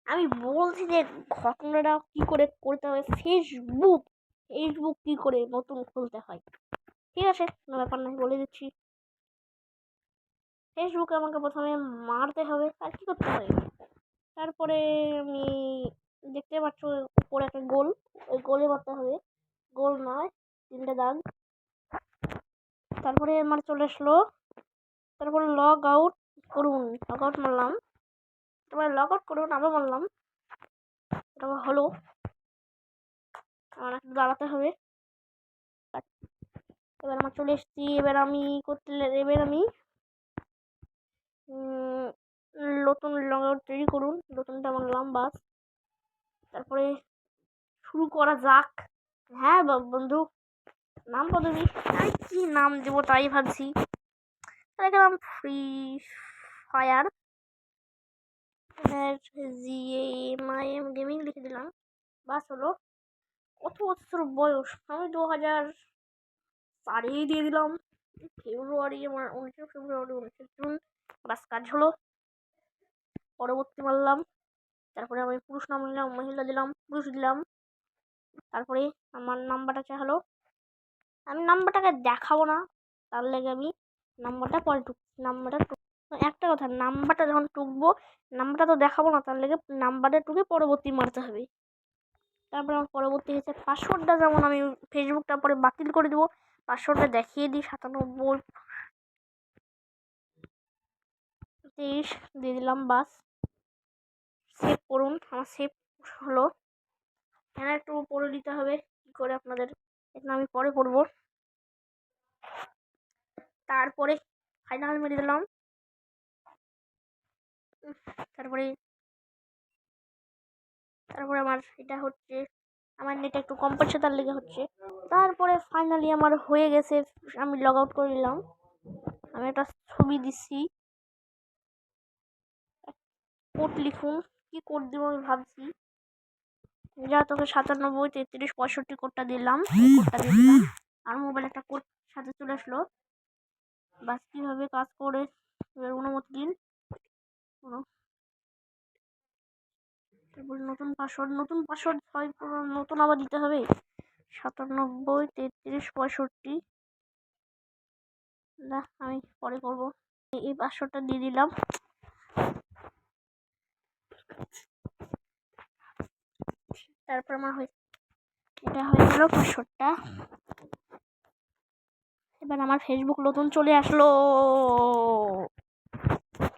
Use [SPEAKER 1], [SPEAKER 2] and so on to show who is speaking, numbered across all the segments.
[SPEAKER 1] আমি বলছি যে ঘটনাটা কি করে করতে হবে। ফেসবুক ফেসবুক কি করে নতুন খুলতে হয়। ঠিক আছে, কোনো ব্যাপার নয়, বলে দিচ্ছি। ফেসবুকে আমাকে প্রথমে মারতে হবে। আর কি করতে হবে, তারপরে আমি দেখতে পাচ্ছ উপরে একটা গোল, ওই গোলে মারতে হবে। গোল নয়, 3টে দাগ। তারপরে আমার চলে আসলো। তারপরে লগ আউট করুন, লগ আউট মারলাম। তারপরে লগ আউট করুন, আবার মারলাম। তারপর হলো, আমার একটু দাঁড়াতে হবে। এবার আমার চলে এসেছি। এবার আমি নতুন লগ আউট তৈরি করুন, নতুনটা মারলাম, বাস। তারপরে শুরু করা যাক। হ্যাঁ বন্ধু, নাম পদবী আমি কি নাম দেবো তাই ভাবছি। নাম ফ্রি ফায়ার GAMIM গেমিং লিখে দিলাম, বাস হলো। কত বছর বয়স, আমি 2004 দিয়ে দিলাম। ফেব্রুয়ারি আমার 19 ফেব্রুয়ারি 19 জুন, বাস কাজ হলো। পরবর্তী মারলাম। তারপরে আমি পুরুষ নাম নিলাম, মহিলা দিলাম, পুরুষ দিলাম। তারপরে আমার নাম্বারটা চাইলো। আমি নাম্বারটাকে দেখাবো না, তার লেগে আমি নাম্বারটা পরে একটা কথা, নাম্বারটা যখন টুকবো, নাম্বারটা তো দেখাবো না, তার লেগে নাম্বারটা টুকে পরবর্তী মারতে হবে। তারপরে আমার পরবর্তী হচ্ছে পাসওয়ার্ডটা, যেমন আমি ফেসবুকটা পরে বাতিল করে দেবো, পাসওয়ার্ডটা দেখিয়ে দিই 9723 দিয়ে দিলাম, বাস। সেভ করুন, আমার সেভ হলো। এখানে একটু পড়ে দিতে হবে কি করে আপনাদের, এটা আমি পরে পড়বো। তারপরে ফাইনাল মেরে দিলাম। তারপরে আমার এটা হচ্ছে, আমার নেট একটু কম পড়ছে, তার লেগে হচ্ছে। তারপরে ফাইনালি আমার হয়ে গেছে, আমি লগ আউট করে নিলাম। আমি একটা ছবি দিচ্ছি, কোড লিখুন। কি কোড দিব আমি ভাবছি। যা তোকে 97 33 65 কোডটা দিলাম, কোডটা দিয়ে দিলাম। আর মোবাইল একটা কোড সাথে চলে আসলো। বাস কিভাবে কাজ করে এবার অনুমতি দিন। তারপরে নতুন পাসওয়ার্ড নতুন আবার দিতে হবে। 97 33 65। না, আমি পরে করবো। এই পাসওয়ার্ডটা দিয়ে দিলাম। তারপর আমার এটা হয়ে গেল পাসওয়ার্ডটা। এবার আমার ফেসবুক নতুন চলে আসলো,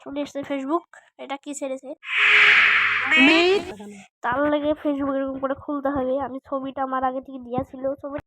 [SPEAKER 1] চলে এসছে ফেসবুক। এটা কি ছেড়েছে, তার লেগে ফেসবুক এরকম করে খুলতে হবে। আমি ছবিটা আমার আগে থেকে দেওয়া ছিল, ছবি